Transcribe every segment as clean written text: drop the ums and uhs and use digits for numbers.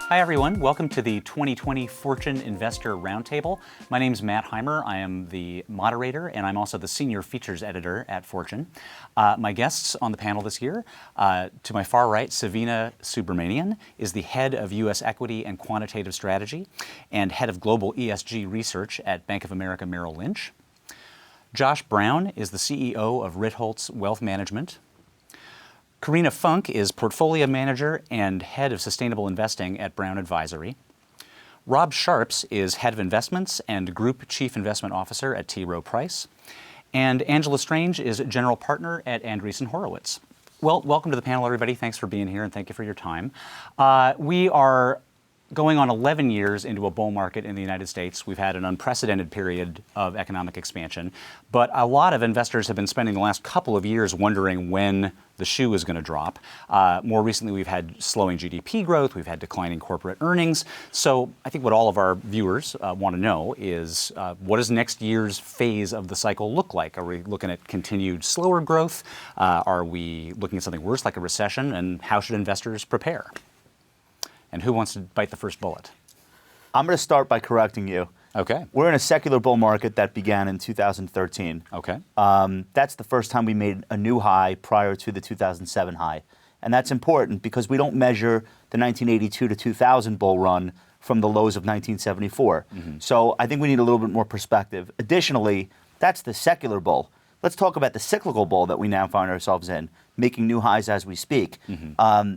Hi everyone, welcome to the 2020 Fortune Investor Roundtable. My name is Matt Heimer. I am the moderator and I'm also the senior features editor at Fortune. My guests on the panel this year, to my far right, Savina Subramanian is the head of U.S. equity and quantitative strategy and head of global ESG research at Bank of America Merrill Lynch. Josh Brown is the CEO of Ritholtz Wealth Management. Karina Funk is portfolio manager and head of sustainable investing at Brown Advisory. Rob Sharps is head of investments and group chief investment officer at T. Rowe Price. And Angela Strange is general partner at Andreessen Horowitz. Well, welcome to the panel, everybody. Thanks for being here and thank you for your time. We are going on 11 years into a bull market in the United States. We've had an unprecedented period of economic expansion, but a lot of investors have been spending the last couple of years wondering when the shoe is going to drop. More recently, we've had slowing GDP growth, we've had declining corporate earnings. So I think what all of our viewers want to know is what does next year's phase of the cycle look like? Are we looking at continued slower growth? Are we looking at something worse like a recession? And how should investors prepare? And who wants to bite the first bullet? I'm going to start by correcting you. Okay. We're in a secular bull market that began in 2013. Okay. That's the first time we made a new high prior to the 2007 high. And that's important because we don't measure the 1982 to 2000 bull run from the lows of 1974. Mm-hmm. So I think we need a little bit more perspective. Additionally, that's the secular bull. Let's talk about the cyclical bull that we now find ourselves in, making new highs as we speak. Mm-hmm.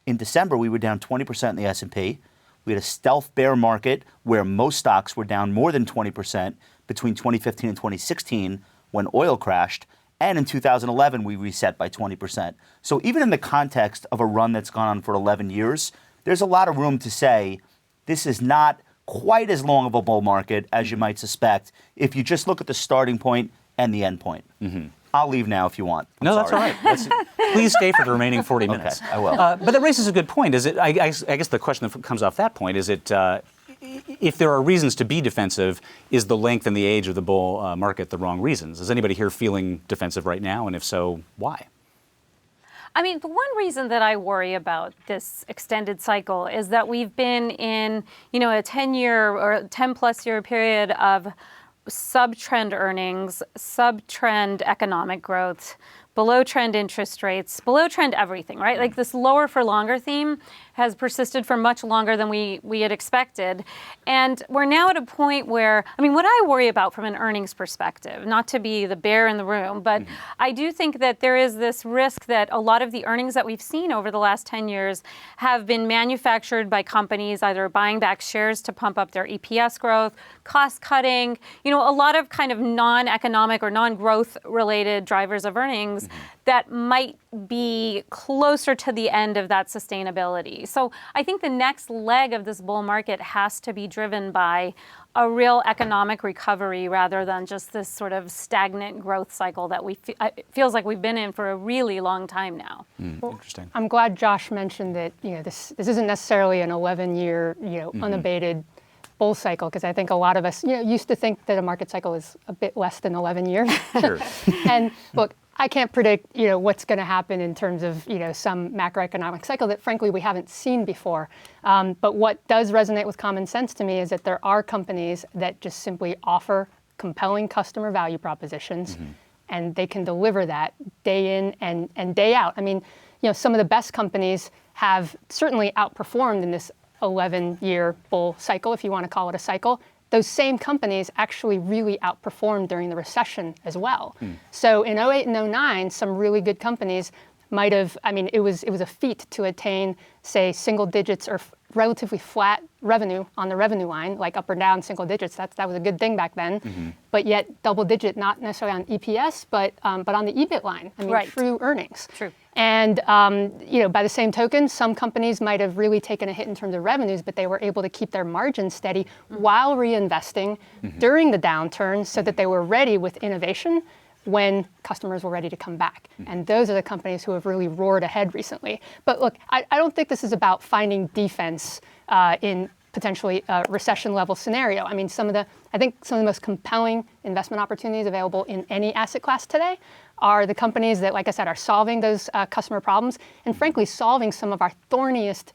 In December, we were down 20% in the S&P. We had a stealth bear market where most stocks were down more than 20% between 2015 and 2016 when oil crashed. And in 2011, we reset by 20%. So even in the context of a run that's gone on for 11 years, there's a lot of room to say this is not quite as long of a bull market as you might suspect if you just look at the starting point and the end point. Mm-hmm. I'll leave now if you want. That's all right. Please stay for the remaining 40 minutes. Okay, I will. But that raises a good point. Is it? I guess the question that comes off that point is it. If there are reasons to be defensive, is the length and the age of the bull market the wrong reasons? Is anybody here feeling defensive right now? And if so, why? I mean, the one reason that I worry about this extended cycle is that we've been in, a 10-year or 10-plus year period of sub-trend earnings, sub-trend economic growth, below-trend interest rates, below-trend everything, right? Like this lower for longer theme has persisted for much longer than we had expected. And we're now at a point where, what I worry about from an earnings perspective, not to be the bear in the room, but I do think that there is this risk that a lot of the earnings that we've seen over the last 10 years have been manufactured by companies either buying back shares to pump up their EPS growth, cost cutting, a lot of kind of non-economic or non-growth related drivers of earnings that might be closer to the end of that sustainability. So I think the next leg of this bull market has to be driven by a real economic recovery rather than just this sort of stagnant growth cycle that feels like we've been in for a really long time now. Well, interesting. I'm glad Josh mentioned that this isn't necessarily an 11-year unabated bull cycle, because I think a lot of us used to think that a market cycle is a bit less than 11 years. Sure. And look, I can't predict what's going to happen in terms of some macroeconomic cycle that frankly we haven't seen before. But what does resonate with common sense to me is that there are companies that just simply offer compelling customer value propositions, and they can deliver that day in and day out. Some of the best companies have certainly outperformed in this 11-year bull cycle, if you want to call it a cycle. Those same companies actually really outperformed during the recession as well. So in 08 and 09, some really good companies might have, it was a feat to attain, say, single digits or relatively flat revenue on the revenue line, like up or down single digits. That was a good thing back then. But yet double digit, not necessarily on EPS, but on the EBIT line. Right. True earnings. True. And by the same token, some companies might have really taken a hit in terms of revenues, but they were able to keep their margins steady while reinvesting during the downturn so that they were ready with innovation when customers were ready to come back. And those are the companies who have really roared ahead recently. But look, I don't think this is about finding defense in potentially a recession level scenario. I think some of the most compelling investment opportunities available in any asset class today are the companies that, like I said, are solving those customer problems and frankly solving some of our thorniest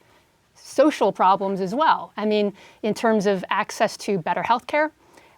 social problems as well. I mean, in terms of access to better healthcare,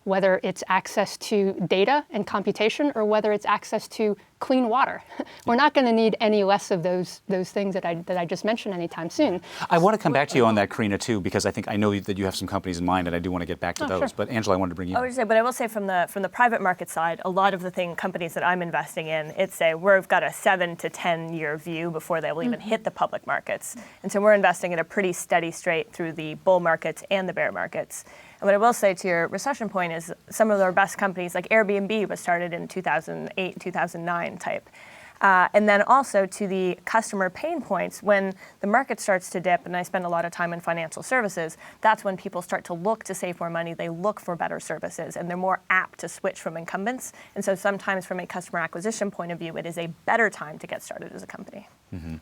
whether it's access to data and computation, or whether it's access to clean water. We're not going to need any less of those things that I just mentioned anytime soon. I want to come back to you on that, Karina, too, because I know that you have some companies in mind, and I do want to get back to those. Sure. But Angela, I wanted to bring you. But I will say from the private market side, a lot of the companies that I'm investing in, we've got a 7 to 10 year view before they will even hit the public markets, and so we're investing at a pretty steady straight through the bull markets and the bear markets. And what I will say to your recession point is some of our best companies, like Airbnb, was started in 2008, 2009 type. And then also to the customer pain points, when the market starts to dip, and I spend a lot of time in financial services, that's when people start to look to save more money, they look for better services, and they're more apt to switch from incumbents. And so sometimes from a customer acquisition point of view, it is a better time to get started as a company. Mm-hmm.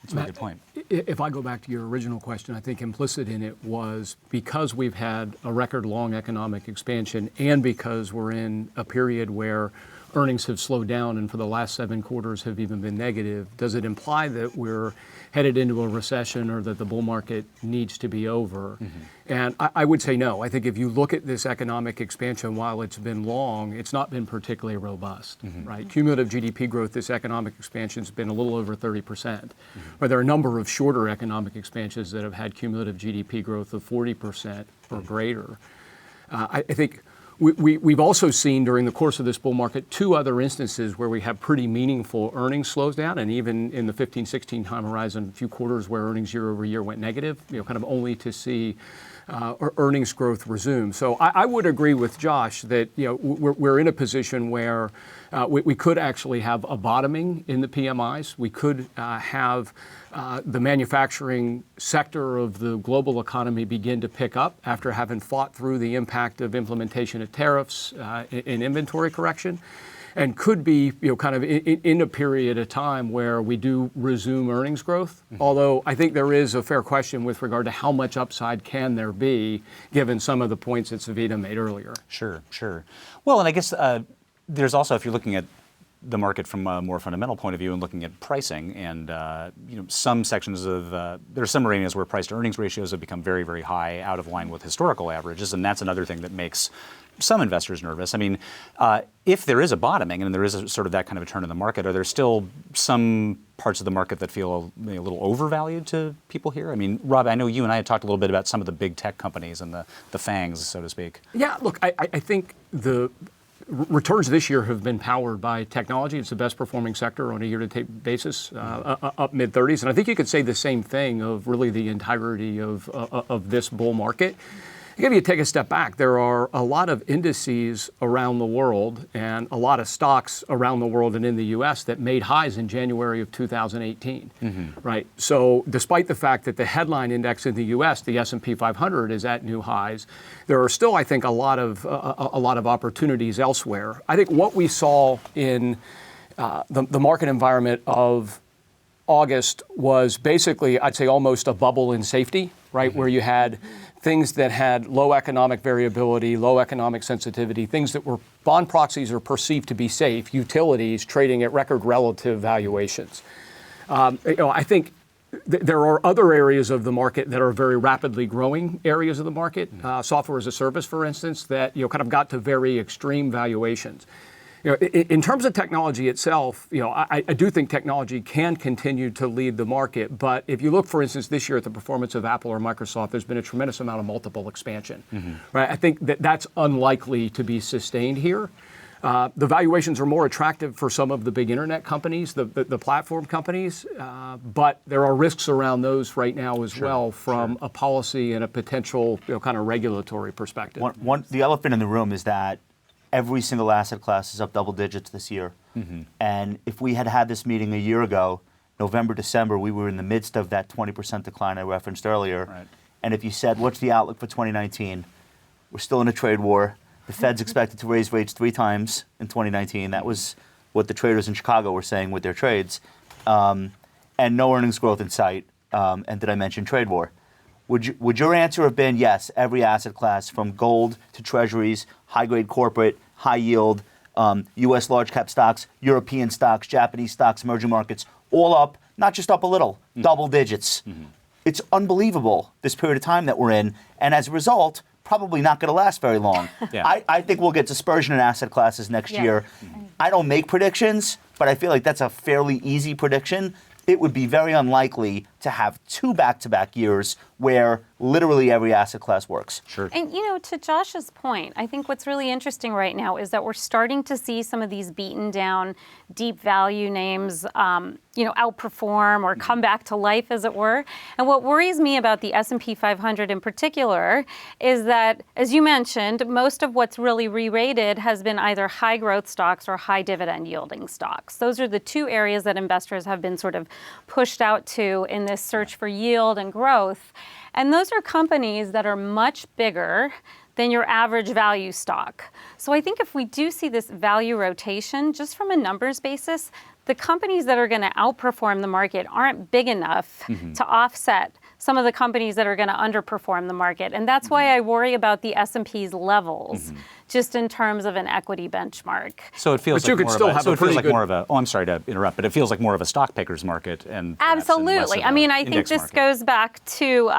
That's a very good point. If I go back to your original question, I think implicit in it was because we've had a record long economic expansion and because we're in a period where earnings have slowed down and for the last 7 quarters have even been negative, does it imply that we're headed into a recession or that the bull market needs to be over? Mm-hmm. And I would say no. I think if you look at this economic expansion, while it's been long, it's not been particularly robust, right? Cumulative GDP growth, this economic expansion has been a little over 30%. But there are a number of shorter economic expansions that have had cumulative GDP growth of 40% or greater. I think we've also seen during the course of this bull market 2 other instances where we have pretty meaningful earnings slows down, and even in the 15-16 time horizon, a few quarters where earnings year over year went negative, kind of only to see earnings growth resume. So I would agree with Josh that we're in a position where we could actually have a bottoming in the PMIs. We could have the manufacturing sector of the global economy begin to pick up after having fought through the impact of implementation of tariffs and inventory correction, and could be kind of in a period of time where we do resume earnings growth. Mm-hmm. Although I think there is a fair question with regard to how much upside can there be given some of the points that Savita made earlier. Sure. Well, and I guess there's also, if you're looking at the market from a more fundamental point of view and looking at pricing, and some sections of there are some arenas where price to earnings ratios have become very, very high, out of line with historical averages, and that's another thing that makes some investors nervous. I mean, if there is a bottoming and there is a sort of that kind of a turn in the market, are there still some parts of the market that feel a little overvalued to people here? I mean, Rob, I know you and I had talked a little bit about some of the big tech companies and the FANGs, so to speak. Yeah, look, I think the returns this year have been powered by technology. It's the best performing sector on a year-to-date basis, up mid-30s. And I think you could say the same thing of really the entirety of this bull market. If you take a step back, there are a lot of indices around the world and a lot of stocks around the world and in the U.S. that made highs in January of 2018, right? So despite the fact that the headline index in the U.S., the S&P 500, is at new highs, there are still, I think, a lot of opportunities elsewhere. I think what we saw in the market environment of August was basically, I'd say, almost a bubble in safety, right? Where you had things that had low economic variability, low economic sensitivity, things that were bond proxies are perceived to be safe, utilities trading at record relative valuations. I think there are other areas of the market that are very rapidly growing areas of the market, software as a service, for instance, that kind of got to very extreme valuations. In terms of technology itself, I do think technology can continue to lead the market. But if you look, for instance, this year at the performance of Apple or Microsoft, there's been a tremendous amount of multiple expansion. Right? I think that's unlikely to be sustained here. The valuations are more attractive for some of the big internet companies, the platform companies, but there are risks around those right now as well from a policy and a potential kind of regulatory perspective. The elephant in the room is that every single asset class is up double digits this year. And if we had had this meeting a year ago, November, December, we were in the midst of that 20% decline I referenced earlier. Right. And if you said, what's the outlook for 2019? We're still in a trade war. The Fed's expected to raise rates 3 times in 2019. That was what the traders in Chicago were saying with their trades. And no earnings growth in sight. And did I mention trade war? Would your answer have been yes, every asset class from gold to treasuries, high-grade corporate, high yield, U.S. large cap stocks, European stocks, Japanese stocks, emerging markets, all up, not just up a little, double digits? it's unbelievable, this period of time that we're in. And as a result, probably not going to last very long. Yeah. I think we'll get dispersion in asset classes next year. I don't make predictions, but I feel like that's a fairly easy prediction. It would be very unlikely to have 2 back-to-back years where literally every asset class works. Sure. And to Josh's point, I think what's really interesting right now is that we're starting to see some of these beaten down, deep value names, outperform or come back to life, as it were. And what worries me about the S&P 500 in particular is that, as you mentioned, most of what's really re-rated has been either high growth stocks or high dividend yielding stocks. Those are the 2 areas that investors have been sort of pushed out to in this search for yield and growth. And those are companies that are much bigger than your average value stock. So I think if we do see this value rotation, just from a numbers basis, the companies that are going to outperform the market aren't big enough to offset some of the companies that are going to underperform the market. And that's why I worry about the S&P's levels, just in terms of an equity benchmark. So it feels But you like could more still of a, have so a it feels pretty like good- more of a, oh, I'm sorry to interrupt, but it feels like more of a stock picker's market and perhaps and less Absolutely. of I mean, a I think index this market. goes back to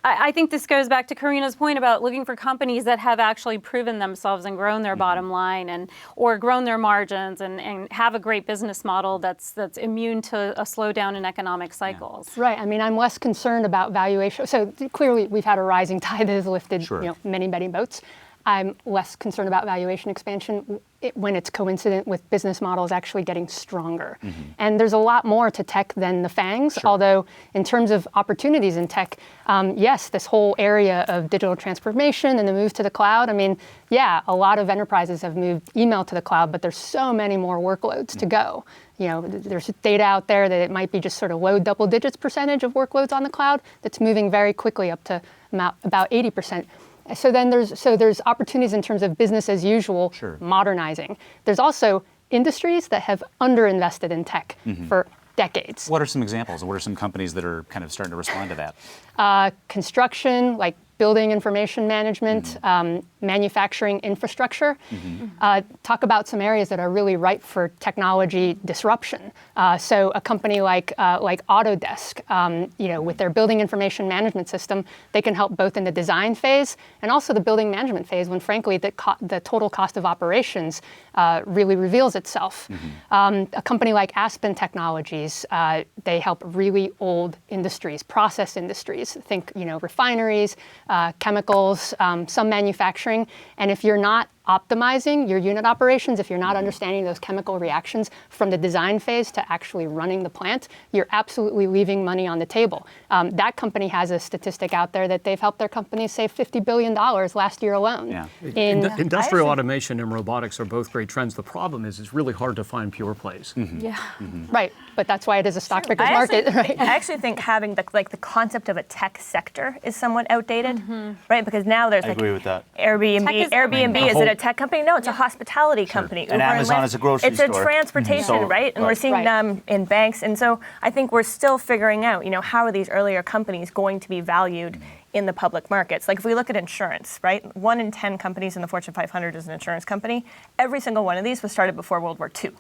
I think this goes back to Karina's point about looking for companies that have actually proven themselves and grown their bottom line or grown their margins and have a great business model that's immune to a slowdown in economic cycles. Right. I mean, I'm less concerned about valuation. So clearly, we've had a rising tide that has lifted Sure. many, many boats. I'm less concerned about valuation expansion when it's coincident with business models actually getting stronger. And there's a lot more to tech than the FANGs, although in terms of opportunities in tech, yes, this whole area of digital transformation and the move to the cloud, I mean, yeah, a lot of enterprises have moved email to the cloud, but there's so many more workloads to go. There's data out there that it might be just sort of low double digits percentage of workloads on the cloud that's moving very quickly up to about 80%. So then there's opportunities in terms of business as usual, modernizing. There's also industries that have underinvested in tech for decades. What are some examples? What are some companies that are kind of starting to respond to that? Construction, like building information management, manufacturing infrastructure. Talk about some areas that are really ripe for technology disruption. So a company like Autodesk, with their building information management system, they can help both in the design phase and also the building management phase when, frankly, the total cost of operations really reveals itself. A company like Aspen Technologies, they help really old industries, process industries. Think, refineries, chemicals, some manufacturing. And if you're not optimizing your unit operations, if you're not understanding those chemical reactions from the design phase to actually running the plant, you're absolutely leaving money on the table. That company has a statistic out there that they've helped their companies save $50 billion last year alone. Yeah. Industrial automation and robotics are both great trends. The problem is it's really hard to find pure plays. Yeah. Right, but that's why it is a stock picker's market, right? I actually think having the concept of a tech sector is somewhat outdated, right? Because now there's I like agree with that. Airbnb, is it a tech company? No, it's a hospitality company. And Uber Amazon Lyft, is a grocery it's store. a transportation, right? And we're seeing them in banks. And so I think we're still figuring out, how are these earlier companies going to be valued in the public markets? Like if we look at insurance, right? 1 in 10 companies in the Fortune 500 is an insurance company. Every single one of these was started before World War II.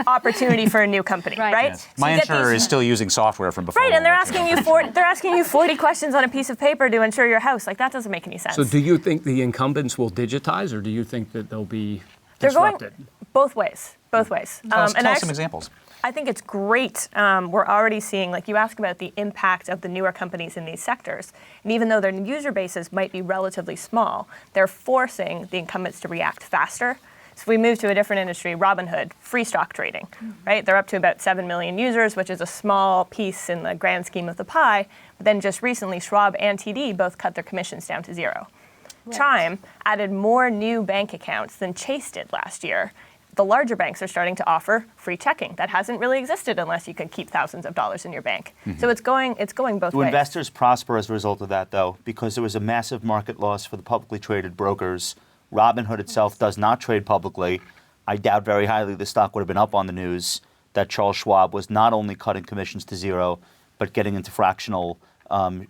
Opportunity for a new company, right? Yes. My insurer is still using software from before. Right, and they're World War II. asking you 40 questions on a piece of paper to insure your house. Like that doesn't make any sense. So do you think the incumbents will digitize, or do you think that they'll be They're disrupted? going both ways. Both ways. Tell us And some examples. I think it's great. We're already seeing, like you ask about the impact of the newer companies in these sectors. And even though their user bases might be relatively small, they're forcing the incumbents to react faster. So if we move to a different industry, Robinhood, free stock trading, right? They're up to about 7 million users, which is a small piece in the grand scheme of the pie. But then just recently, Schwab and TD both cut their commissions down to 0. Chime added more new bank accounts than Chase did last year. The larger banks are starting to offer free checking. That hasn't really existed unless you can keep thousands of dollars in your bank. So it's going both Do ways. investors prosper as a result of that, though? Because there was a massive market loss for the publicly traded brokers. Robinhood itself does not trade publicly. I doubt very highly the stock would have been up on the news that Charles Schwab was not only cutting commissions to 0, but getting into fractional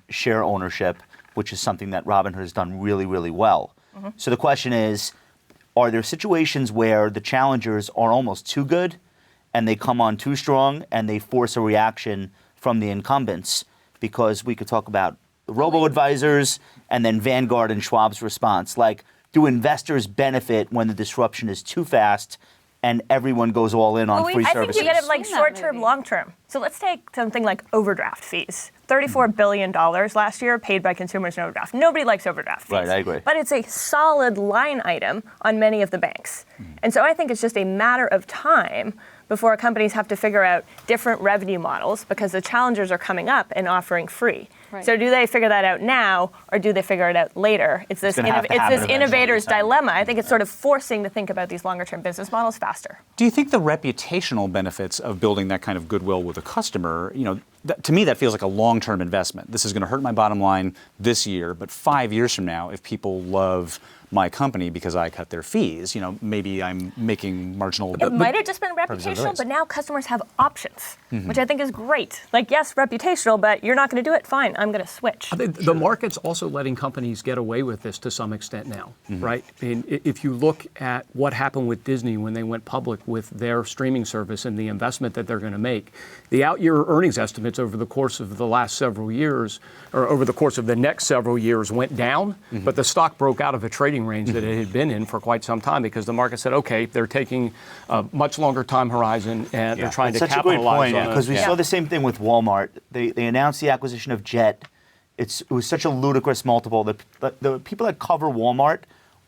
share ownership, which is something that Robinhood has done really, really well. So the question is, are there situations where the challengers are almost too good and they come on too strong and they force a reaction from the incumbents? because we could talk about the robo-advisors and then Vanguard and Schwab's response. Like, do investors benefit when the disruption is too fast and everyone goes all in on free I services? think you get it like Seen that short-term, movie. long-term. So let's take something like overdraft fees. $34 billion last year paid by consumers in overdraft. Nobody likes overdraft fees. Right, I agree. But it's a solid line item on many of the banks. And so I think it's just a matter of time before companies have to figure out different revenue models because the challengers are coming up and offering free. Right. So do they figure that out now or do they figure it out later? It's this, gonna have to happen eventually. innovator's dilemma. I think it's sort of forcing to think about these longer term business models faster. Do you think the reputational benefits of building that kind of goodwill with a customer, to me that feels like a long-term investment. This is going to hurt my bottom line this year, but 5 years from now, if people love my company because I cut their fees, maybe I'm making marginal. It might have just been Purpose of reputational, advice. but now customers have options, which I think is great. Like, yes, reputational, but you're not going to do it. Fine, I'm going to switch. The market's also letting companies get away with this to some extent now, right? I mean, if you look at what happened with Disney when they went public with their streaming service and the investment that they're going to make, the out-year earnings estimates over the course of the last several years, or over the course of the next several years, went down, but the stock broke out of a trading range that it had been in for quite some time because the market said, okay, they're taking a much longer time horizon and they're trying That's to such a great capitalize point, on it. because we saw the same thing with Walmart. They announced the acquisition of Jet. It was such a ludicrous multiple. The people that cover Walmart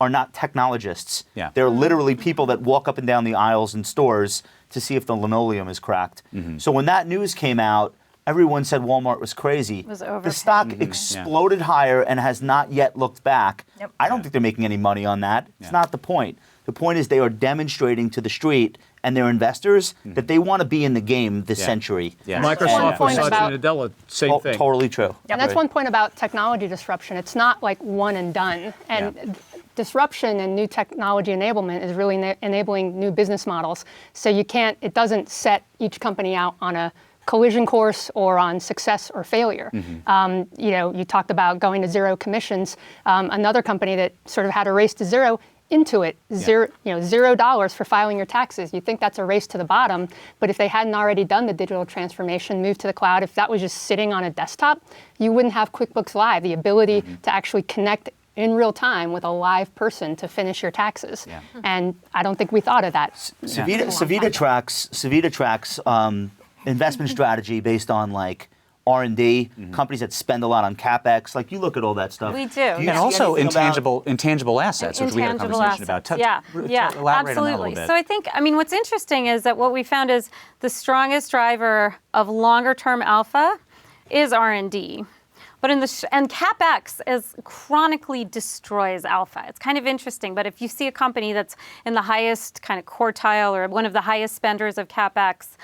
are not technologists. Yeah. They're literally people that walk up and down the aisles in stores to see if the linoleum is cracked. So when that news came out, everyone said Walmart was crazy. was The overpaid. stock exploded higher and has not yet looked back. Yep. I don't think they're making any money on that. It's not the point. The point is they are demonstrating to the street and their investors that they want to be in the game this century. Yeah. Microsoft One with point Satya about- Nadella, same thing. Totally true. And that's one point about technology disruption. It's not like one and done. And disruption and new technology enablement is really enabling new business models. So it doesn't set each company out on a collision course or on success or failure. You talked about going to zero commissions. Another company that sort of had a race to zero, Intuit, $0 for filing your taxes. You think that's a race to the bottom, but if they hadn't already done the digital transformation, moved to the cloud, if that was just sitting on a desktop, you wouldn't have QuickBooks Live, the ability to actually connect in real time with a live person to finish your taxes. Yeah. And I don't think we thought of that. Savita tracks investment strategy based on like R&D, companies that spend a lot on CapEx. Like, you look at all that stuff. We do. Do you And see also anything about- intangible assets, which we had a Intangible conversation assets. about. Yeah, Elaborate on that a absolutely. little bit. So I think, what's interesting is that what we found is the strongest driver of longer term alpha is R&D. But and CapEx chronically destroys alpha. It's kind of interesting, but if you see a company that's in the highest kind of quartile or one of the highest spenders of CapEx,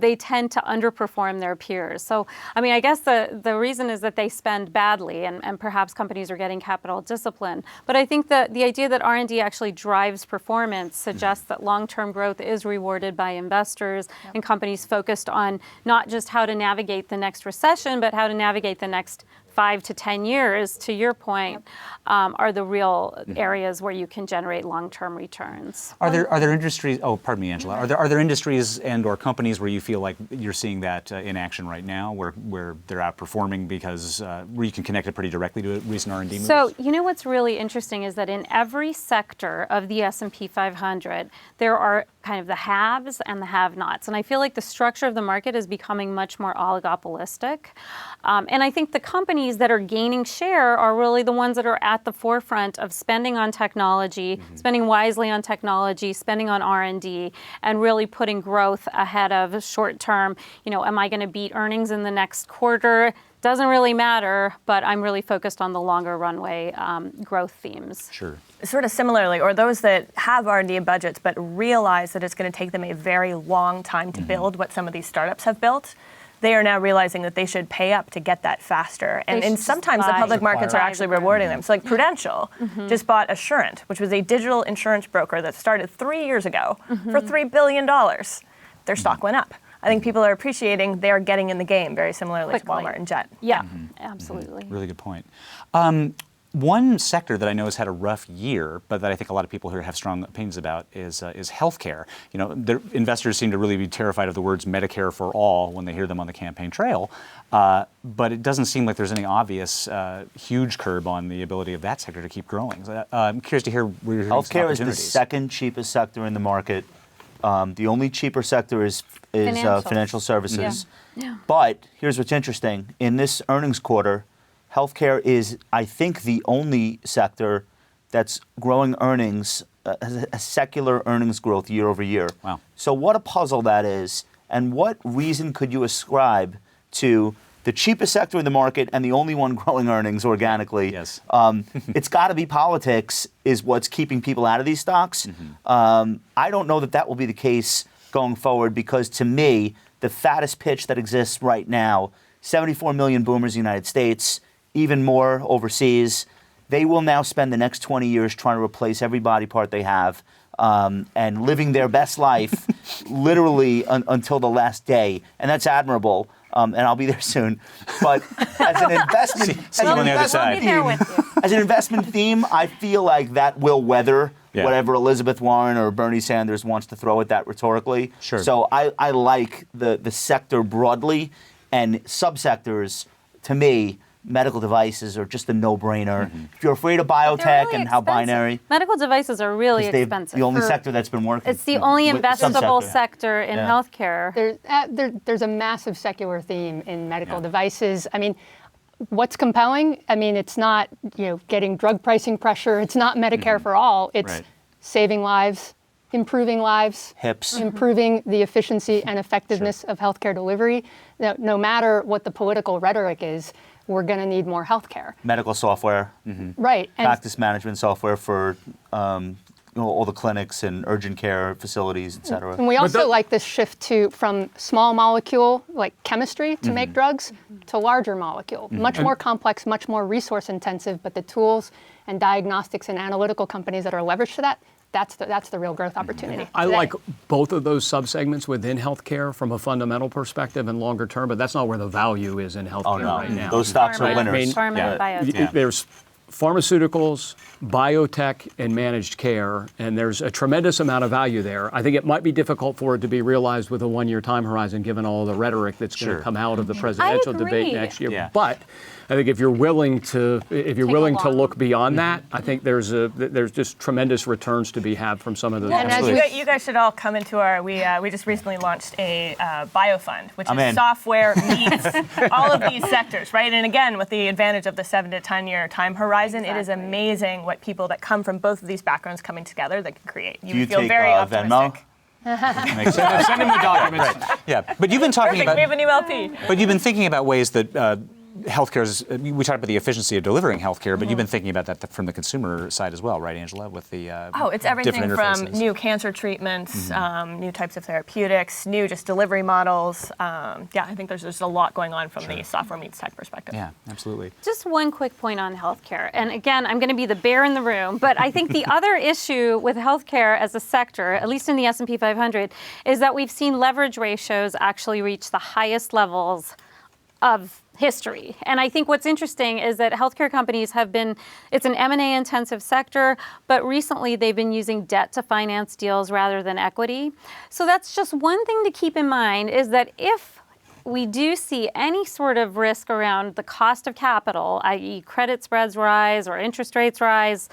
they tend to underperform their peers. So, I guess the reason is that they spend badly and perhaps companies are getting capital discipline. But I think that the idea that R&D actually drives performance suggests that long-term growth is rewarded by investors and companies focused on not just how to navigate the next recession, but how to navigate the next 5 to 10 years, to your point, are the real areas where you can generate long-term returns. Are there industries? Oh, pardon me, Angela. Are there industries and/or companies where you feel like you're seeing that in action right now, where they're outperforming because where you can connect it pretty directly to recent R&D moves? So what's really interesting is that in every sector of the S&P 500, there are kind of the haves and the have-nots, and I feel like the structure of the market is becoming much more oligopolistic. And I think the companies that are gaining share are really the ones that are at the forefront of spending on technology, spending wisely on technology, spending on R&D, and really putting growth ahead of short-term. Am I going to beat earnings in the next quarter? Doesn't really matter, but I'm really focused on the longer runway growth themes. Sure. Sort of similarly, or those that have R&D budgets but realize that it's going to take them a very long time to build what some of these startups have built, they are now realizing that they should pay up to get that faster. And should just sometimes the buy- public markets are buy actually the brand. rewarding them. So like Prudential just bought Assurant, which was a digital insurance broker that started 3 years ago for $3 billion. Their stock went up. I think people are appreciating they are getting in the game very similarly to Quickly. Walmart and Jet. Yeah, absolutely. Really good point. One sector that I know has had a rough year, but that I think a lot of people here have strong opinions about is healthcare. The investors seem to really be terrified of the words Medicare for all when they hear them on the campaign trail, but it doesn't seem like there's any obvious huge curb on the ability of that sector to keep growing. So, I'm curious to hear where you're hearing some Healthcare is the opportunities. second cheapest sector in the market. The only cheaper sector is financial services. Yeah. But here's what's interesting. In this earnings quarter, healthcare is, I think, the only sector that's growing earnings, a secular earnings growth year over year. Wow. So what a puzzle that is, and what reason could you ascribe to the cheapest sector in the market and the only one growing earnings organically? Yes. It's got to be politics is what's keeping people out of these stocks. I don't know that will be the case going forward, because to me, the fattest pitch that exists right now, 74 million boomers in the United States, even more overseas. They will now spend the next 20 years trying to replace every body part they have and living their best life literally until the last day. And that's admirable. And I'll be there soon. But as an investment, See you on the other side. We'll be there with you. as an investment theme, I feel like that will weather whatever Elizabeth Warren or Bernie Sanders wants to throw at that rhetorically. Sure. So I like the sector broadly, and subsectors, to me, medical devices are just a no-brainer. If you're afraid of They're biotech really and how expensive. binary, Medical devices are really they've- expensive. the only sector that's been working. It's the only with the investable subsector. sector in Yeah. healthcare. There's a massive secular theme in medical devices. I mean, what's compelling? I mean, it's not getting drug pricing pressure. It's not Medicare for all. It's Right. saving lives, improving lives, Hips. improving the efficiency and effectiveness of healthcare delivery. No matter what the political rhetoric is, we're going to need more healthcare. Medical software, Right. And practice management software for all the clinics and urgent care facilities, et cetera. And we also like this shift from small molecule, like chemistry, to make drugs, to larger molecule. Much more complex, much more resource intensive, but the tools and diagnostics and analytical companies that are leveraged to that, that's the real growth opportunity. I like both of those subsegments within healthcare from a fundamental perspective and longer term, but that's not where the value is in healthcare Oh, no. right now. Those stocks are Pharma, winners. Pharma and biotech. Yeah. There's pharmaceuticals, biotech, and managed care, and there's a tremendous amount of value there. I think it might be difficult for it to be realized with a one-year time horizon, given all the rhetoric that's going Sure. to come out of the presidential debate agree. next year. Yeah. But I think if you're willing to long- look beyond that, I think there's just tremendous returns to be had from some of those. And as companies. we- You guys should all come into our. We just recently launched a bio fund, which I'm is in. software meets all of these sectors, right? And again, with the advantage of the 7 to 10 year time horizon, it is amazing what people that come from both of these backgrounds coming together that can create. Do you feel take very Venmo? optimistic. Makes sense. Send him the documents. Yeah, but you've been talking Perfect. We have about. a new LP. But you've been thinking about ways that healthcare is. We talked about the efficiency of delivering healthcare, but you've been thinking about that from the consumer side as well, right, Angela? With the Oh, it's everything different from interfaces. new cancer treatments, new types of therapeutics, new just delivery models. I think there's just a lot going on from the software meets tech perspective. Yeah, absolutely. Just one quick point on healthcare. And again, I'm going to be the bear in the room, but I think the other issue with healthcare as a sector, at least in the S&P 500, is that we've seen leverage ratios actually reach the highest levels of history. And I think what's interesting is that healthcare companies it's an M&A intensive sector, but recently they've been using debt to finance deals rather than equity. So that's just one thing to keep in mind, is that if we do see any sort of risk around the cost of capital, i.e. credit spreads rise or interest rates rise.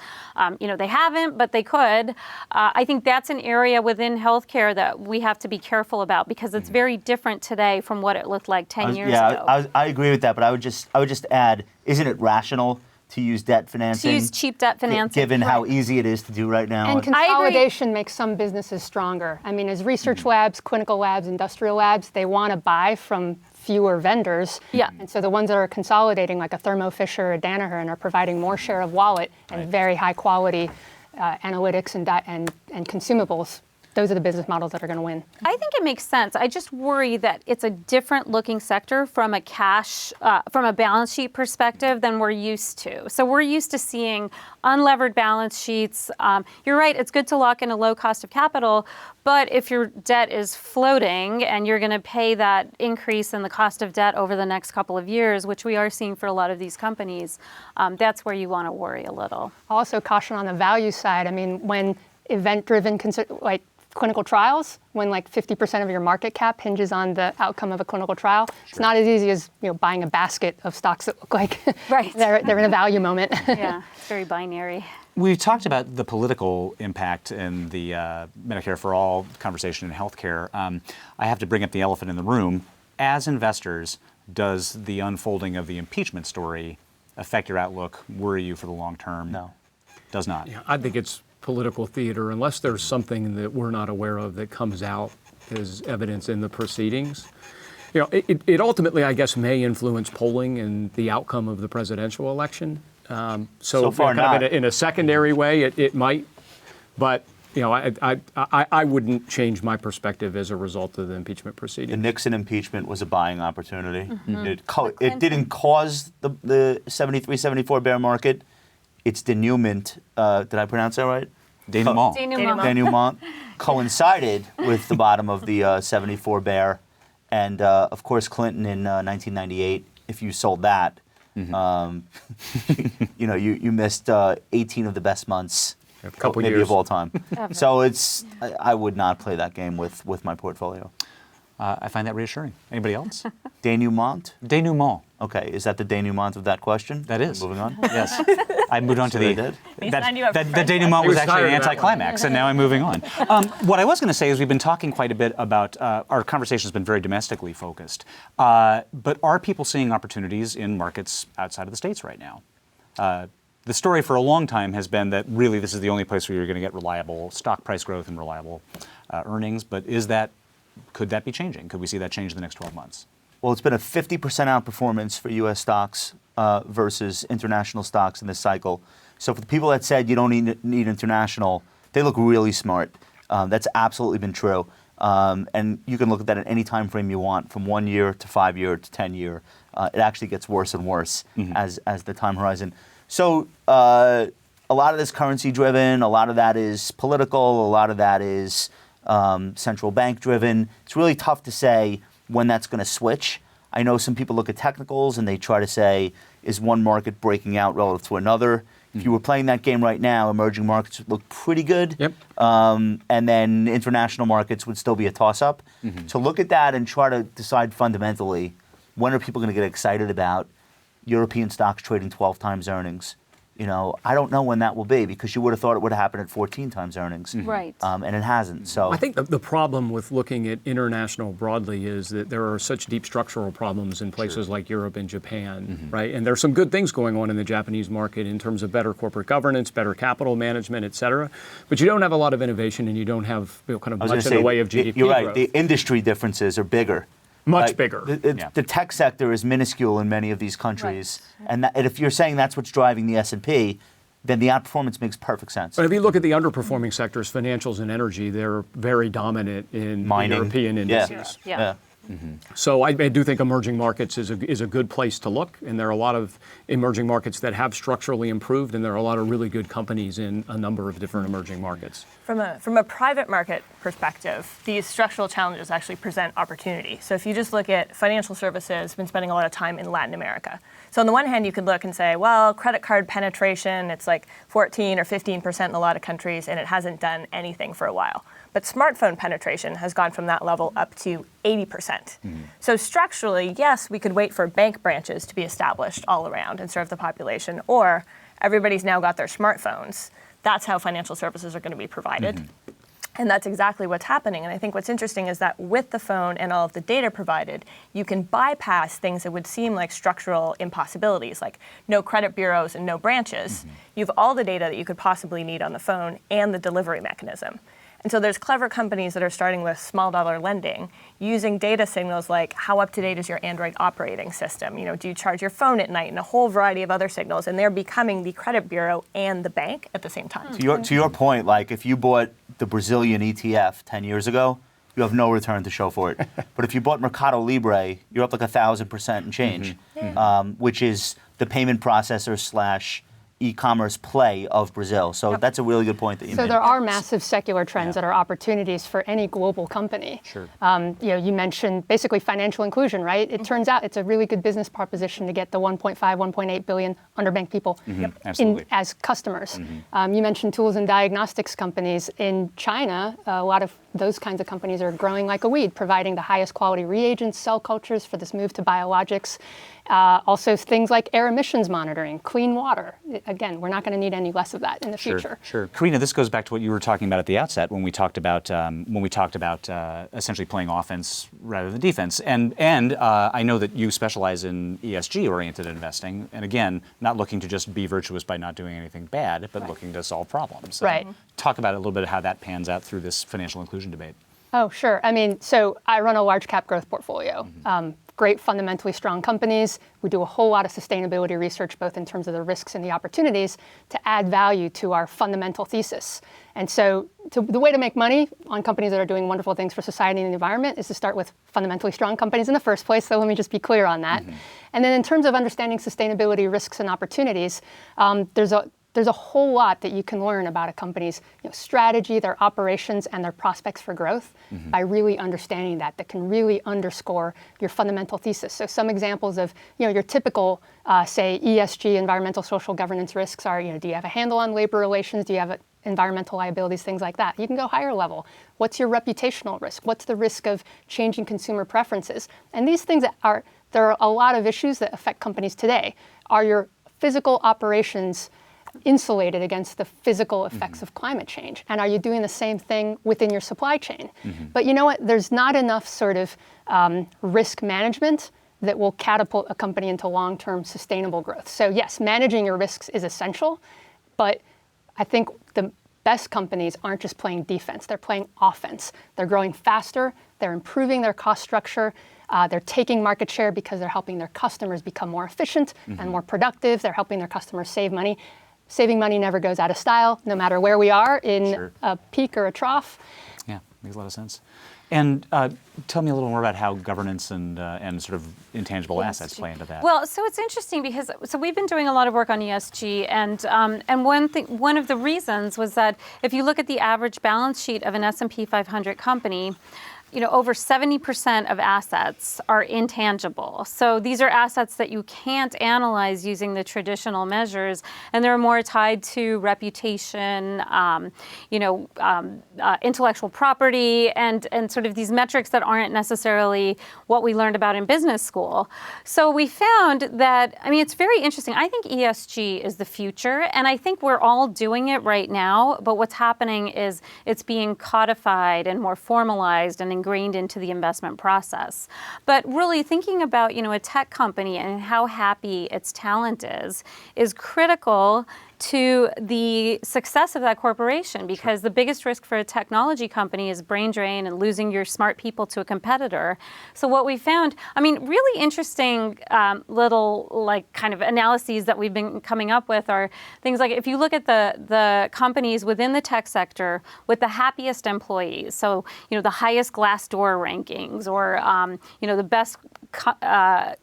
They haven't, but they could. I think that's an area within healthcare that we have to be careful about, because it's very different today from what it looked like 10 years ago. I agree with that, but I would just add, isn't it rational to use debt financing? To use cheap debt financing. Given how Right. easy it is to do right now. And consolidation makes some businesses stronger. I mean, as research labs, clinical labs, industrial labs, they want to buy from fewer vendors. Yeah. And so the ones that are consolidating, like a Thermo Fisher or Danaher, and are providing more share of wallet and very high quality analytics and consumables. those are the business models that are going to win. I think it makes sense. I just worry that it's a different looking sector from from a balance sheet perspective than we're used to. So we're used to seeing unlevered balance sheets. You're right, it's good to lock in a low cost of capital, but if your debt is floating and you're going to pay that increase in the cost of debt over the next couple of years, which we are seeing for a lot of these companies, that's where you want to worry a little. Also caution on the value side. I mean, when event-driven clinical trials, when like 50% of your market cap hinges on the outcome of a clinical trial, it's not as easy as buying a basket of stocks that look like Right. they're in a value moment. Yeah, it's very binary. We've talked about the political impact in the Medicare for All conversation in healthcare. I have to bring up the elephant in the room. As investors, does the unfolding of the impeachment story affect your outlook, worry you for the long term? No. Does not? Yeah, I think it's political theater unless there's something that we're not aware of that comes out as evidence in the proceedings. It ultimately, I guess, may influence polling and the outcome of the presidential election. So far, kind of not. in a secondary way, it might, but I wouldn't change my perspective as a result of the impeachment The proceeding. Nixon impeachment was a buying opportunity. It didn't cause the 73, 74 bear market. It's denouement. Did I pronounce that right? Denouement. Denouement coincided with the bottom of the 74 bear. And of course, Clinton in 1998, if you sold that, you missed 18 of the best months. A couple maybe years of all time. So I would not play that game with my portfolio. I find that reassuring. Anybody else? Denouement? Denouement. Okay, is that the denouement of that question? That is. Moving on. Yes. I moved on to So the. they did? They signed you up for The French denouement He was was actually an tired of that one. anticlimax, and now I'm moving on. What I was going to say is we've been talking quite a bit about our conversation has been very domestically focused, but are people seeing opportunities in markets outside of the States right now? The story for a long time has been that really this is the only place where you're going to get reliable stock price growth and reliable earnings. But could that be changing? Could we see that change in the next 12 months? Well, it's been a 50% outperformance for U.S. stocks versus international stocks in this cycle. So for the people that said you don't need international, they look really smart. That's absolutely been true. And you can look at that at any time frame you want, from 1 year to 5 year to 10 year. It actually gets worse and worse as the time horizon. So a lot of this currency driven, a lot of that is political, a lot of that is central bank driven. It's really tough to say when that's going to switch. I know some people look at technicals and they try to say, is one market breaking out relative to another? If you were playing that game right now, emerging markets would look pretty good. Yep. And then international markets would still be a toss-up. So look at that and try to decide fundamentally, when are people going to get excited about European stocks trading 12 times earnings? I don't know when that will be, because you would have thought it would have happened at 14 times earnings. Right. And it hasn't. So I think the problem with looking at international broadly is that there are such deep structural problems in places like Europe and Japan, right? And there's some good things going on in the Japanese market in terms of better corporate governance, better capital management, et cetera. But you don't have a lot of innovation, and you don't have kind of I was much gonna in the say, way of GDP you're right. growth. The industry differences are bigger. Much Like, bigger. The tech sector is minuscule in many of these countries, and if you're saying that's what's driving the S&P, then the outperformance makes perfect sense. But if you look at the underperforming sectors, financials and energy, they're very dominant in the Mining. European indices. Yeah. So I do think emerging markets is a good place to look, and there are a lot of emerging markets that have structurally improved, and there are a lot of really good companies in a number of different emerging markets. From a private market perspective, these structural challenges actually present opportunity. So if you just look at financial services, been spending a lot of time in Latin America. So on the one hand, you could look and say, well, credit card penetration, it's like 14 or 15% in a lot of countries, and it hasn't done anything for a while. But smartphone penetration has gone from that level up to 80%. So structurally, yes, we could wait for bank branches to be established all around and serve the population, or everybody's now got their smartphones. That's how financial services are going to be provided. And that's exactly what's happening. And I think what's interesting is that with the phone and all of the data provided, you can bypass things that would seem like structural impossibilities, like no credit bureaus and no branches. You have all the data that you could possibly need on the phone and the delivery mechanism. And so there's clever companies that are starting with small dollar lending, using data signals like how up to date is your Android operating system? Do you charge your phone at night, and a whole variety of other signals, and they're becoming the credit bureau and the bank at the same time. To your point, like if you bought the Brazilian ETF 10 years ago, you have no return to show for it. But if you bought Mercado Libre, you're up like 1,000% and change, which is the payment processor / e-commerce play of Brazil. So that's a really good point that you made. So there are massive secular trends that are opportunities for any global company. Sure. You mentioned basically financial inclusion, right? It turns out it's a really good business proposition to get the 1.5, 1.8 billion underbanked people Absolutely. as customers. You mentioned tools and diagnostics companies. In China, a lot of those kinds of companies are growing like a weed, providing the highest quality reagents, cell cultures for this move to biologics. Also things like air emissions monitoring, clean water. Again, we're not going to need any less of that in the future. Sure. Karina, this goes back to what you were talking about at the outset when we talked about essentially playing offense rather than defense. And I know that you specialize in ESG-oriented investing, and again, not looking to just be virtuous by not doing anything bad, but looking to solve problems. Right. Talk about a little bit of how that pans out through this financial inclusion debate. Oh, sure. I mean, so I run a large cap growth portfolio. Great, fundamentally strong companies. We do a whole lot of sustainability research, both in terms of the risks and the opportunities, to add value to our fundamental thesis. And so the way to make money on companies that are doing wonderful things for society and the environment is to start with fundamentally strong companies in the first place. So let me just be clear on that. And then in terms of understanding sustainability risks and opportunities, there's a whole lot that you can learn about a company's strategy, their operations, and their prospects for growth by really understanding that can really underscore your fundamental thesis. So some examples of your typical, say, ESG, environmental, social governance risks are, do you have a handle on labor relations? Do you have environmental liabilities, things like that? You can go higher level. What's your reputational risk? What's the risk of changing consumer preferences? And these things there are a lot of issues that affect companies today. Are your physical operations insulated against the physical effects of climate change? And are you doing the same thing within your supply chain? But you know what? There's not enough sort of risk management that will catapult a company into long-term sustainable growth. So yes, managing your risks is essential, but I think the best companies aren't just playing defense, they're playing offense. They're growing faster, they're improving their cost structure, they're taking market share because they're helping their customers become more efficient and more productive, they're helping their customers save money. Saving money never goes out of style, no matter where we are in a peak or a trough. Yeah, makes a lot of sense. And tell me a little more about how governance and sort of intangible assets play into that. Well, so it's interesting because we've been doing a lot of work on ESG, and one of the reasons was that if you look at the average balance sheet of an S&P 500 company, over 70% of assets are intangible. So these are assets that you can't analyze using the traditional measures, and they're more tied to reputation, intellectual property, and sort of these metrics that aren't necessarily what we learned about in business school. So we found that, it's very interesting. I think ESG is the future, and I think we're all doing it right now, but what's happening is it's being codified and more formalized and ingrained into the investment process. But really thinking about, a tech company and how happy its talent is critical to the success of that corporation, because the biggest risk for a technology company is brain drain and losing your smart people to a competitor. So what we found, really interesting little kind of analyses that we've been coming up with are things like, if you look at the companies within the tech sector with the happiest employees, so the highest Glassdoor rankings or the best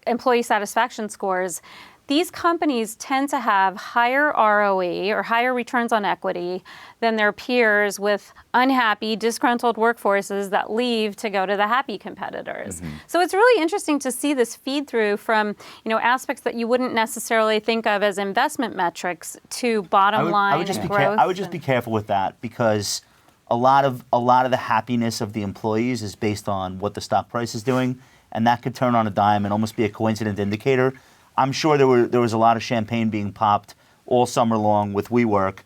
employee satisfaction scores, these companies tend to have higher ROE or higher returns on equity than their peers with unhappy, disgruntled workforces that leave to go to the happy competitors. So it's really interesting to see this feed through from aspects that you wouldn't necessarily think of as investment metrics to bottom line growth. I would just be careful with that, because a lot of the happiness of the employees is based on what the stock price is doing, and that could turn on a dime and almost be a coincident indicator. I'm sure there was a lot of champagne being popped all summer long with WeWork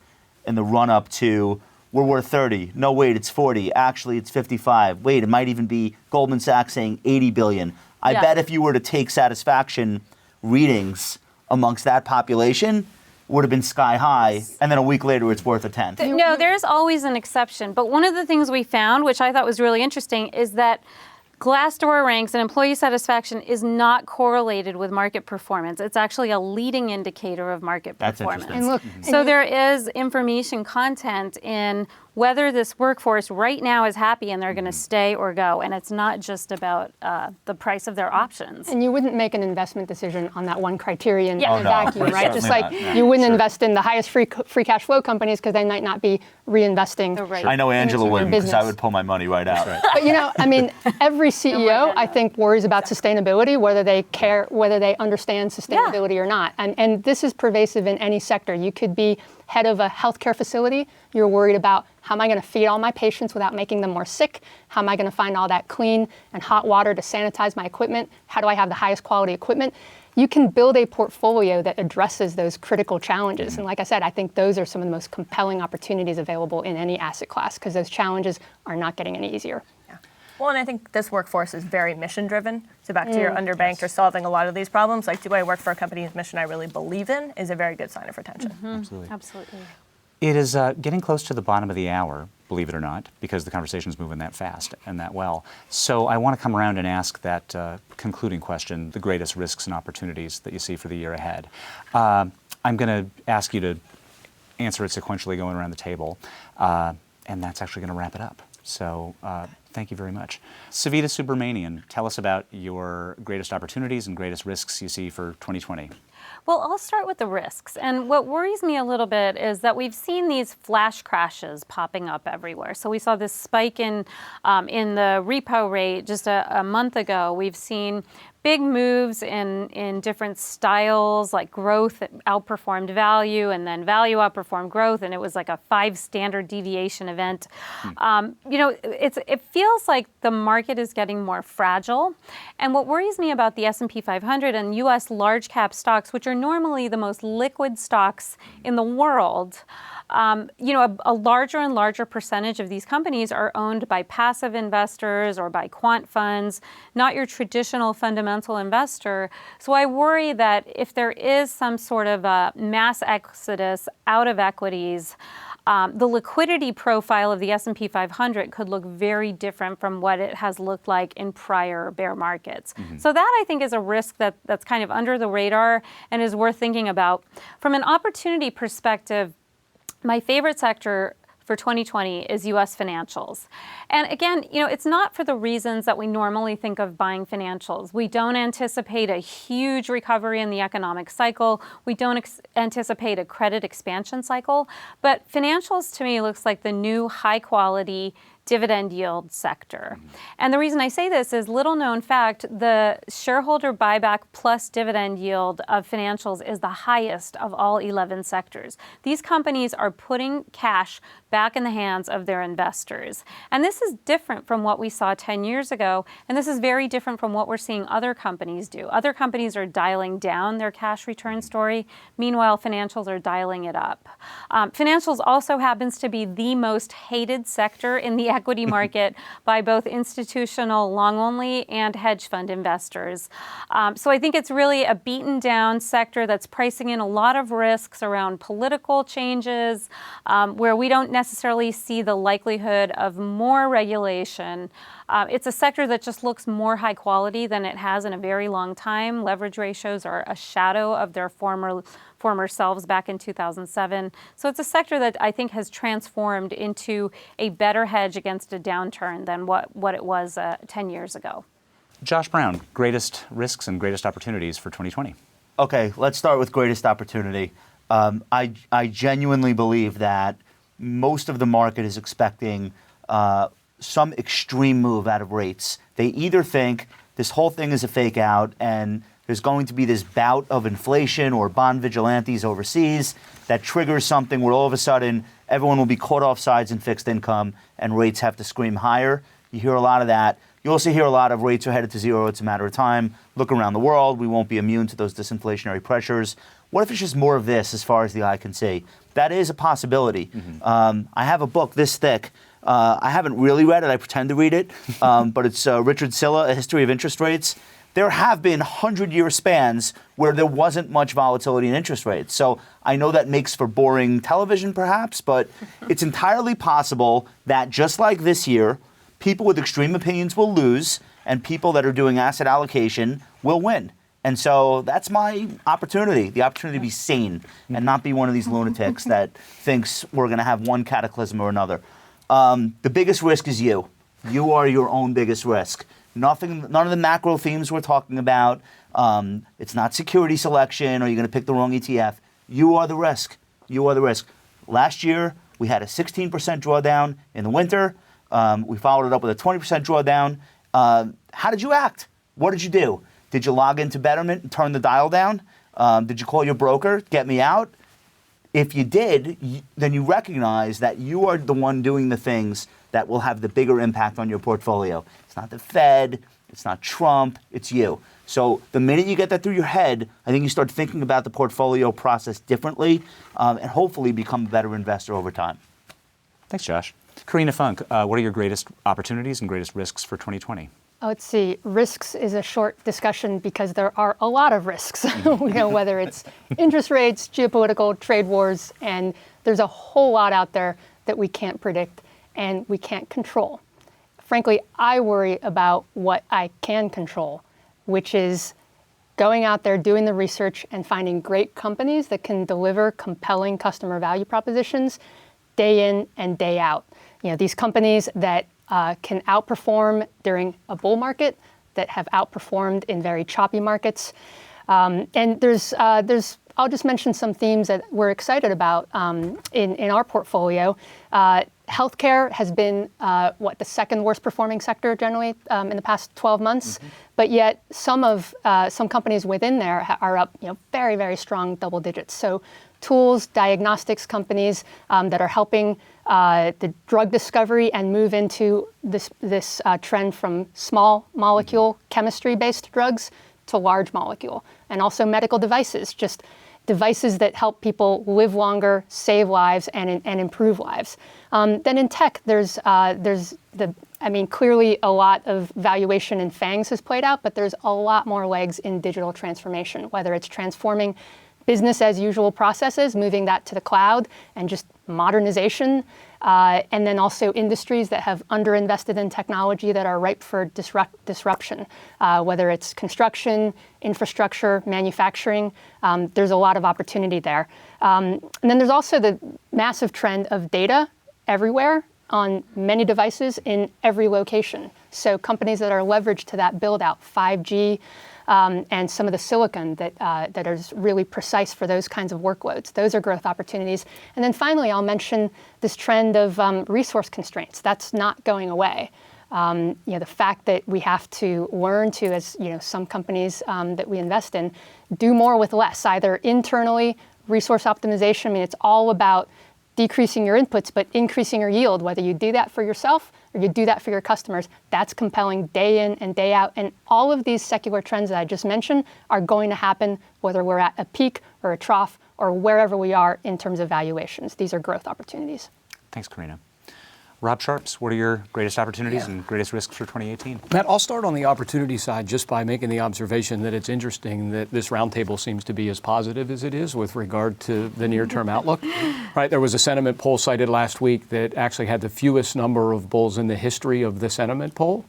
in the run-up to, we're worth 30. No, wait, it's 40. Actually, it's 55. Wait, it might even be Goldman Sachs saying 80 billion. I bet if you were to take satisfaction readings amongst that population, would have been sky high, and then a week later it's worth a tenth. No, there's always an exception. But one of the things we found, which I thought was really interesting, is that Glassdoor ranks and employee satisfaction is not correlated with market performance. It's actually a leading indicator of market performance. That's interesting. And look, So there is information content in whether this workforce right now is happy and they're going to stay or go. And it's not just about the price of their options. And you wouldn't make an investment decision on that one criterion Yeah. in a Oh, no. vacuum, right? Just Certainly like not. Yeah. you wouldn't invest in the highest free cash flow companies because they might not be reinvesting. Right. I know Angela Into would, your because I business. would pull my money right out. But I mean, every CEO, I think, worries about sustainability, whether they care, whether they understand sustainability or not. And this is pervasive in any sector. You could be head of a healthcare facility. You're worried about, how am I going to feed all my patients without making them more sick? How am I going to find all that clean and hot water to sanitize my equipment? How do I have the highest quality equipment? You can build a portfolio that addresses those critical challenges. And like I said, I think those are some of the most compelling opportunities available in any asset class, because those challenges are not getting any easier. Yeah. Well, and I think this workforce is very mission driven. So back to your underbanked or solving a lot of these problems, like, do I work for a company whose mission I really believe in, is a very good sign of retention. Absolutely. It is getting close to the bottom of the hour, believe it or not, because the conversation is moving that fast and that well. So I want to come around and ask that concluding question, the greatest risks and opportunities that you see for the year ahead. I'm going to ask you to answer it sequentially going around the table, and that's actually going to wrap it up. So thank you very much. Savita Subramanian, tell us about your greatest opportunities and greatest risks you see for 2020. Well, I'll start with the risks. And what worries me a little bit is that we've seen these flash crashes popping up everywhere. So we saw this spike in the repo rate just a month ago. We've seen big moves in different styles, like growth outperformed value, and then value outperformed growth, and it was like a 5 standard deviation event. It feels like the market is getting more fragile. And what worries me about the S&P 500 and U.S. large cap stocks, which are normally the most liquid stocks in the world, a larger and larger percentage of these companies are owned by passive investors or by quant funds, not your traditional fundamental investor. So I worry that if there is some sort of a mass exodus out of equities, the liquidity profile of the S&P 500 could look very different from what it has looked like in prior bear markets. So that, I think, is a risk that's kind of under the radar and is worth thinking about. From an opportunity perspective, my favorite sector for 2020 is U.S. financials. And again, it's not for the reasons that we normally think of buying financials. We don't anticipate a huge recovery in the economic cycle. We don't anticipate a credit expansion cycle. But financials, to me, looks like the new high-quality dividend yield sector. And the reason I say this is, little known fact, the shareholder buyback plus dividend yield of financials is the highest of all 11 sectors. These companies are putting cash back in the hands of their investors. And this is different from what we saw 10 years ago, and this is very different from what we're seeing other companies do. Other companies are dialing down their cash return story. Meanwhile, financials are dialing it up. Financials also happens to be the most hated sector in the equity market by both institutional long-only and hedge fund investors. So I think it's really a beaten down sector that's pricing in a lot of risks around political changes, where we don't necessarily see the likelihood of more regulation. It's a sector that just looks more high quality than it has in a very long time. Leverage ratios are a shadow of their former selves back in 2007. So it's a sector that I think has transformed into a better hedge against a downturn than what it was 10 years ago. Josh Brown, greatest risks and greatest opportunities for 2020. Okay, let's start with greatest opportunity. I genuinely believe that most of the market is expecting some extreme move out of rates. They either think this whole thing is a fake out and there's going to be this bout of inflation or bond vigilantes overseas that triggers something where all of a sudden everyone will be caught off sides in fixed income and rates have to scream higher. You hear a lot of that. You also hear a lot of rates are headed to zero. It's a matter of time. Look around the world. We won't be immune to those disinflationary pressures. What if it's just more of this as far as the eye can see? That is a possibility. I have a book this thick. I haven't really read it. I pretend to read it. But it's Richard Silla, A History of Interest Rates. There have been 100-year spans where there wasn't much volatility in interest rates. So I know that makes for boring television perhaps, but it's entirely possible that just like this year, people with extreme opinions will lose and people that are doing asset allocation will win. And so that's my opportunity, the opportunity to be sane and not be one of these lunatics that thinks we're going to have one cataclysm or another. The biggest risk is you. You are your own biggest risk. None of the macro themes we're talking about. It's not security selection or you're going to pick the wrong ETF. You are the risk. You are the risk. Last year, we had a 16% drawdown in the winter. We followed it up with a 20% drawdown. How did you act? What did you do? Did you log into Betterment and turn the dial down? Did you call your broker, get me out? If you did, then you recognize that you are the one doing the things that will have the bigger impact on your portfolio. It's not the Fed, it's not Trump, it's you. So the minute you get that through your head, I think you start thinking about the portfolio process differently and hopefully become a better investor over time. Thanks, Josh. Karina Funk, what are your greatest opportunities and greatest risks for 2020? Let's see. Risks is a short discussion because there are a lot of risks. Whether it's interest rates, geopolitical, trade wars, and there's a whole lot out there that we can't predict and we can't control. Frankly, I worry about what I can control, which is going out there, doing the research, and finding great companies that can deliver compelling customer value propositions day in and day out. These companies that can outperform during a bull market, that have outperformed in very choppy markets. And there's I'll just mention some themes that we're excited about in our portfolio. Healthcare has been the second worst performing sector generally in the past 12 months, but yet some companies within there are up very, very strong double digits. So tools, diagnostics companies that are helping the drug discovery and move into this trend from small molecule chemistry-based drugs to large molecule, and also medical devices, just devices that help people live longer, save lives, and improve lives. Then in tech, there's clearly a lot of valuation in FANGs has played out, but there's a lot more legs in digital transformation, whether it's transforming business as usual processes, moving that to the cloud, and just modernization, and then also industries that have underinvested in technology that are ripe for disruption, whether it's construction, infrastructure, manufacturing. There's a lot of opportunity there. And then there's also the massive trend of data everywhere on many devices in every location. So companies that are leveraged to that build out, 5G, and some of the silicon that is really precise for those kinds of workloads. Those are growth opportunities. And then finally, I'll mention this trend of resource constraints. That's not going away. The fact that we have to learn to, as some companies that we invest in, do more with less, either internally, resource optimization. It's all about decreasing your inputs, but increasing your yield, whether you do that for yourself or you do that for your customers. That's compelling day in and day out. And all of these secular trends that I just mentioned are going to happen whether we're at a peak or a trough or wherever we are in terms of valuations. These are growth opportunities. Thanks, Karina. Rob Sharps, what are your greatest opportunities and greatest risks for 2018? Matt, I'll start on the opportunity side just by making the observation that it's interesting that this roundtable seems to be as positive as it is with regard to the near-term outlook. Right, there was a sentiment poll cited last week that actually had the fewest number of bulls in the history of the sentiment poll.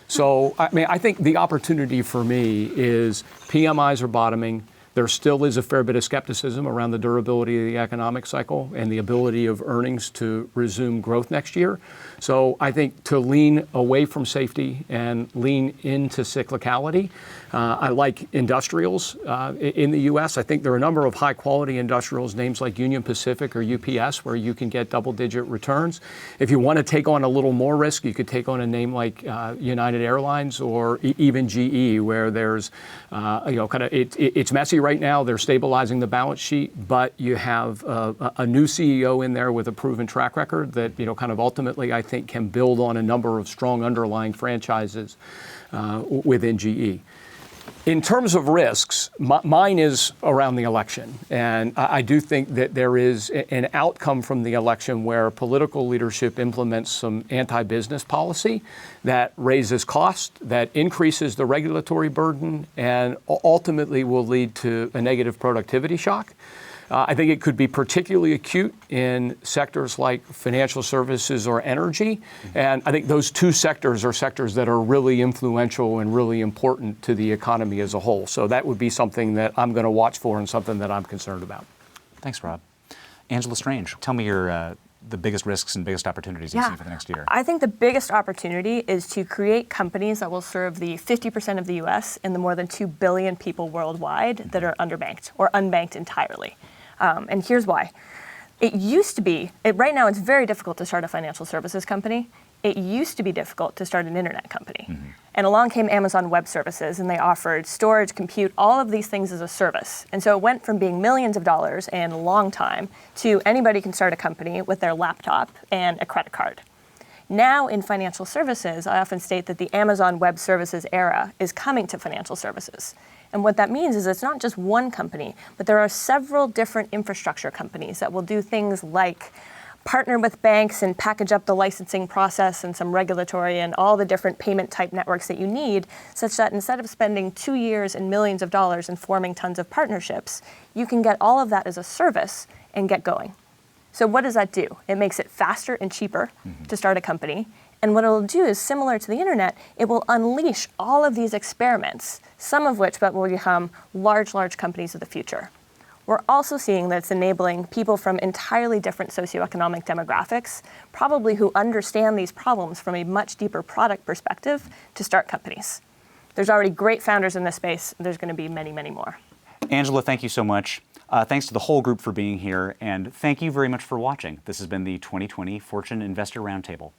So, I think the opportunity for me is PMIs are bottoming. There still is a fair bit of skepticism around the durability of the economic cycle and the ability of earnings to resume growth next year. So I think to lean away from safety and lean into cyclicality. I like industrials in the U.S. I think there are a number of high-quality industrials, names like Union Pacific or UPS, where you can get double-digit returns. If you want to take on a little more risk, you could take on a name like United Airlines or even GE, where there's, it's messy right now. They're stabilizing the balance sheet, but you have a new CEO in there with a proven track record that, ultimately, I think can build on a number of strong underlying franchises within GE. In terms of risks, mine is around the election. And I do think that there is an outcome from the election where political leadership implements some anti-business policy that raises cost, that increases the regulatory burden, and ultimately will lead to a negative productivity shock. I think it could be particularly acute in sectors like financial services or energy. And I think those two sectors are sectors that are really influential and really important to the economy as a whole. So that would be something that I'm going to watch for and something that I'm concerned about. Thanks, Rob. Angela Strange, tell me your the biggest risks and biggest opportunities you see for the next year? I think the biggest opportunity is to create companies that will serve the 50% of the US and the more than 2 billion people worldwide that are underbanked or unbanked entirely. And here's why. It used to be, right now it's very difficult to start a financial services company. It used to be difficult to start an internet company. And along came Amazon Web Services, and they offered storage, compute, all of these things as a service. And so it went from being millions of dollars and a long time to anybody can start a company with their laptop and a credit card. Now in financial services, I often state that the Amazon Web Services era is coming to financial services. And what that means is it's not just one company, but there are several different infrastructure companies that will do things like partner with banks and package up the licensing process and some regulatory and all the different payment type networks that you need, such that instead of spending 2 years and millions of dollars and forming tons of partnerships, you can get all of that as a service and get going. So what does that do? It makes it faster and cheaper to start a company. And what it'll do is similar to the internet, it will unleash all of these experiments, some of which will become large companies of the future. We're also seeing that it's enabling people from entirely different socioeconomic demographics, probably who understand these problems from a much deeper product perspective, to start companies. There's already great founders in this space. There's going to be many, many more. Angela, thank you so much. Thanks to the whole group for being here, and thank you very much for watching. This has been the 2020 Fortune Investor Roundtable.